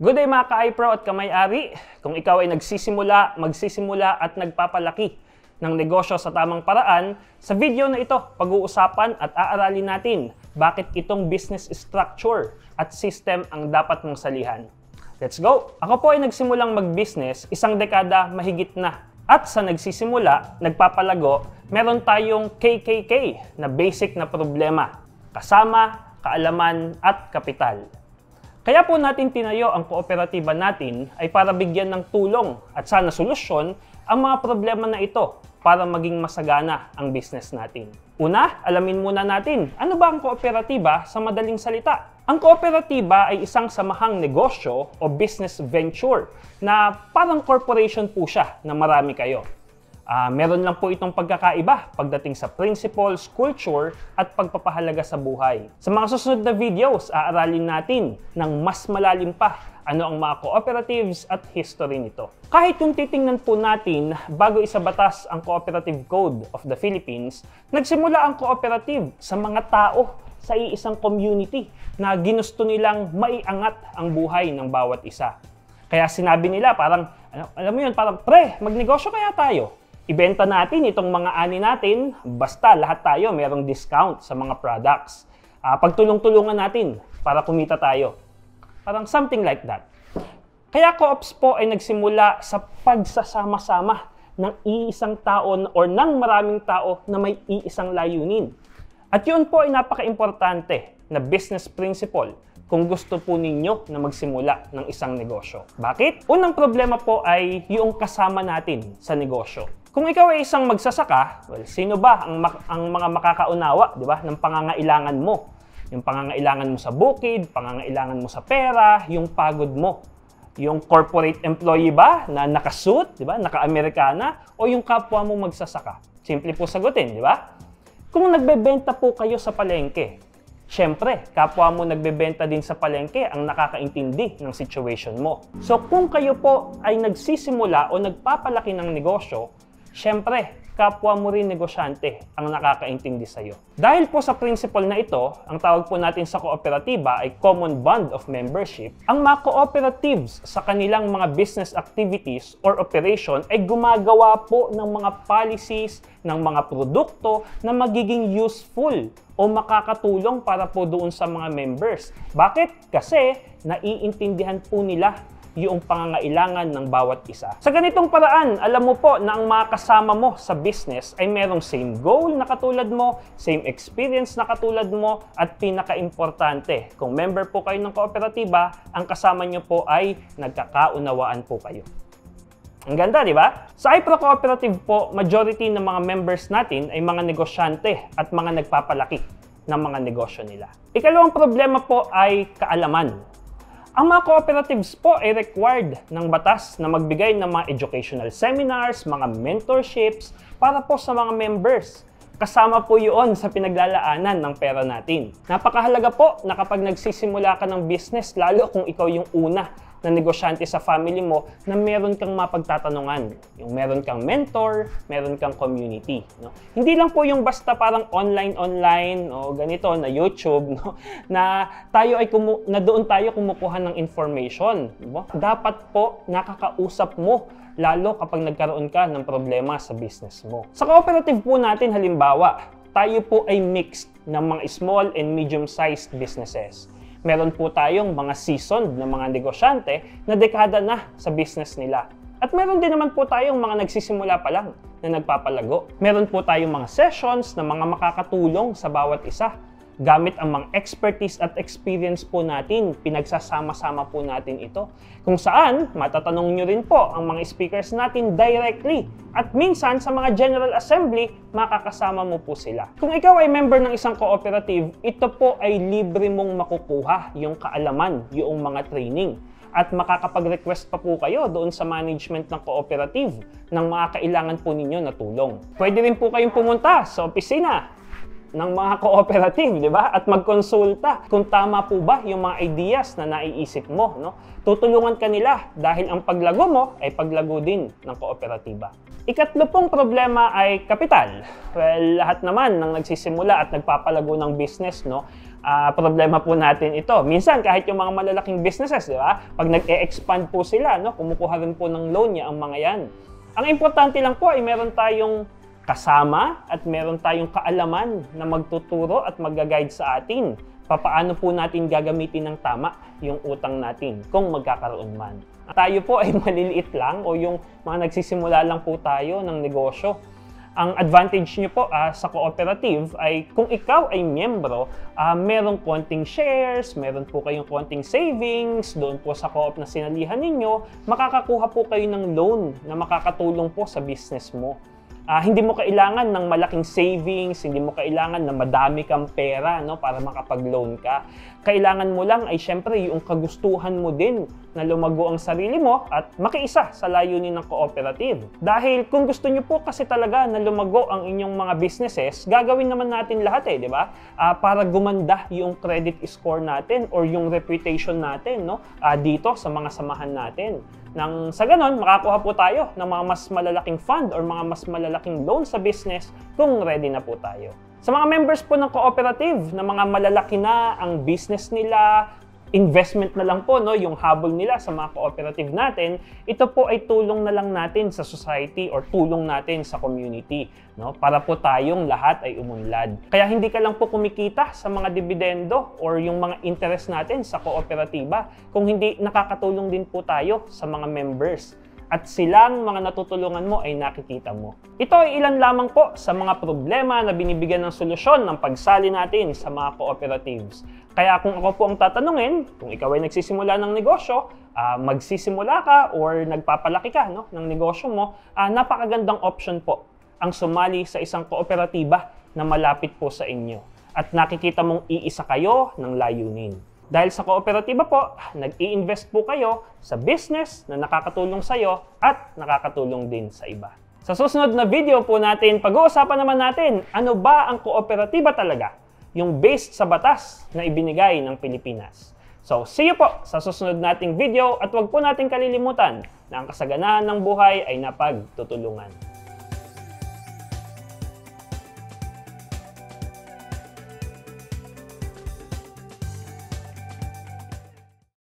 Good day mga ka-iPro at kamay-ari. Kung ikaw ay magsisimula at nagpapalaki ng negosyo sa tamang paraan, sa video na ito, pag-uusapan at aaralin natin bakit itong business structure at system ang dapat mong salihan. Let's go! Ako po ay nagsimulang mag-business isang dekada mahigit na. At sa nagsisimula, nagpapalago, meron tayong KKK na basic na problema. Kasama, kaalaman at kapital. Kaya po natin tinayo ang kooperatiba natin ay para bigyan ng tulong at sana solusyon ang mga problema na ito para maging masagana ang business natin. Una, alamin muna natin, ano ba ang kooperatiba sa madaling salita? Ang kooperatiba ay isang samahang negosyo o business venture na parang corporation po siya na marami kayo. Meron lang po itong pagkakaiba pagdating sa principles, culture, at pagpapahalaga sa buhay. Sa mga susunod na videos, aaralin natin ng mas malalim pa ano ang mga cooperatives at history nito. Kahit kung titingnan po natin bago isabatas ang Cooperative Code of the Philippines, nagsimula ang cooperative sa mga tao sa iisang community na ginusto nilang maiangat ang buhay ng bawat isa. Kaya sinabi nila parang, alam mo yun, parang pre, magnegosyo kaya tayo. Ibenta natin itong mga ani natin, basta lahat tayo merong discount sa mga products. Pagtulong-tulungan natin para kumita tayo. Parang something like that. Kaya co-ops po ay nagsimula sa pagsasama-sama ng iisang tao or ng maraming tao na may iisang layunin. At yun po ay napaka-importante na business principle kung gusto po ninyo na magsimula ng isang negosyo. Bakit? Unang problema po ay yung kasama natin sa negosyo. Kung ikaw ay isang magsasaka, well, sino ba ang mga makakaunawa, di ba, ng pangangailangan mo? Yung pangangailangan mo sa bukid, pangangailangan mo sa pera, yung pagod mo. Yung corporate employee ba na nakasuit, di ba, naka-Amerikana, o yung kapwa mo magsasaka? Simple po sagutin, di ba? Kung nagbebenta po kayo sa palengke, syempre, kapwa mo nagbebenta din sa palengke ang nakakaintindi ng situation mo. So kung kayo po ay nagsisimula o nagpapalaki ng negosyo, syempre, kapwa mo rin negosyante ang nakakaintindi sa iyo. Dahil po sa principle na ito, ang tawag po natin sa kooperatiba ay common bond of membership. Ang mga cooperatives sa kanilang mga business activities or operation ay gumagawa po ng mga policies, ng mga produkto na magiging useful o makakatulong para po doon sa mga members. Bakit? Kasi naiintindihan po nila yung pangangailangan ng bawat isa. Sa ganitong paraan, alam mo po na ang mga kasama mo sa business ay merong same goal na katulad mo, same experience na katulad mo, at pinaka-importante, kung member po kayo ng kooperatiba, ang kasama nyo po ay nagkakaunawaan po kayo. Ang ganda, di ba? Sa iPro Cooperative po, majority ng mga members natin ay mga negosyante at mga nagpapalaki ng mga negosyo nila. Ikalawang problema po ay kaalaman. Ang mga cooperatives po ay required ng batas na magbigay ng mga educational seminars, mga mentorships para po sa mga members. Kasama po yun sa pinaglalaanan ng pera natin. Napakahalaga po na kapag nagsisimula ka ng business, lalo kung ikaw yung una na negosyante sa family mo, na meron kang mapagtatanungan. Yung meron kang mentor, meron kang community. No? Hindi lang po yung basta parang online, o ganito, na YouTube, no? na doon tayo kumukuha ng information. No? Dapat po nakakausap mo, lalo kapag nagkaroon ka ng problema sa business mo. Sa cooperative po natin, halimbawa, tayo po ay mixed ng mga small and medium-sized businesses. Meron po tayong mga seasoned na mga negosyante na dekada na sa business nila. At meron din naman po tayong mga nagsisimula pa lang na nagpapalago. Meron po tayong mga sessions na mga makakatulong sa bawat isa. Gamit ang mga expertise at experience po natin, pinagsasama-sama po natin ito. Kung saan, matatanong nyo rin po ang mga speakers natin directly. At minsan, sa mga General Assembly, makakasama mo po sila. Kung ikaw ay member ng isang cooperative, ito po ay libre mong makukuha yung kaalaman, yung mga training. At makakapag-request pa po kayo doon sa management ng cooperative ng mga kailangan po ninyo na tulong. Pwede rin po kayong pumunta sa opisina ng mga cooperative, di ba? At magkonsulta kung tama po ba yung mga ideas na naiisip mo, no? Tutulungan ka nila dahil ang paglago mo ay paglago din ng kooperatiba. Ikatlo pong problema ay kapital. Well, lahat naman ng nagsisimula at nagpapalago ng business, no, problema po natin ito. Minsan, kahit yung mga malalaking businesses, di ba? Pag nag-e-expand po sila, no, kumukuha rin po ng loan niya ang mga yan. Ang importante lang po ay meron tayong kasama at meron tayong kaalaman na magtuturo at mag-guide sa atin. Paano po natin gagamitin ng tama yung utang natin kung magkakaroon man. Tayo po ay maliliit lang o yung mga nagsisimula lang po tayo ng negosyo. Ang advantage nyo po sa cooperative ay kung ikaw ay miyembro, merong konting shares, meron po kayong konting savings, doon po sa co-op na sinalihan ninyo, makakakuha po kayo ng loan na makakatulong po sa business mo. Hindi mo kailangan ng malaking savings, hindi mo kailangan na madami kang pera, no, para makapag-loan ka. Kailangan mo lang ay syempre yung kagustuhan mo din na lumago ang sarili mo at makiisa sa layunin ng cooperative. Dahil kung gusto nyo po kasi talaga na lumago ang inyong mga businesses, gagawin naman natin lahat di ba? Para gumanda yung credit score natin or yung reputation natin, no, dito sa mga samahan natin. Sa ganon, makakuha po tayo ng mga mas malalaking fund or mga mas malalaking loan sa business kung ready na po tayo. Sa mga members po ng cooperative na mga malalaki na ang business nila, investment na lang po, no, yung habol nila sa mga cooperative natin, ito po ay tulong na lang natin sa society or tulong natin sa community, no, para po tayong lahat ay umunlad. Kaya hindi ka lang po kumikita sa mga dividendo or yung mga interest natin sa kooperatiba, kung hindi nakakatulong din po tayo sa mga members. At silang mga natutulungan mo ay nakikita mo. Ito ay ilan lamang po sa mga problema na binibigyan ng solusyon ng pagsali natin sa mga cooperatives. Kaya kung ako po ang tatanungin, kung ikaw ay nagsisimula ng negosyo, magsisimula ka or nagpapalaki ka, no, ng negosyo mo, napakagandang option po ang sumali sa isang kooperatiba na malapit po sa inyo. At nakikita mong iisa kayo ng layunin. Dahil sa kooperatiba po, nag-i-invest po kayo sa business na nakakatulong sa iyo at nakakatulong din sa iba. Sa susunod na video po natin, pag-uusapan naman natin, ano ba ang kooperatiba talaga? Yung based sa batas na ibinigay ng Pilipinas. So, see you po sa susunod nating video at huwag po nating kalilimutan na ang kasaganaan ng buhay ay napagtutulungan.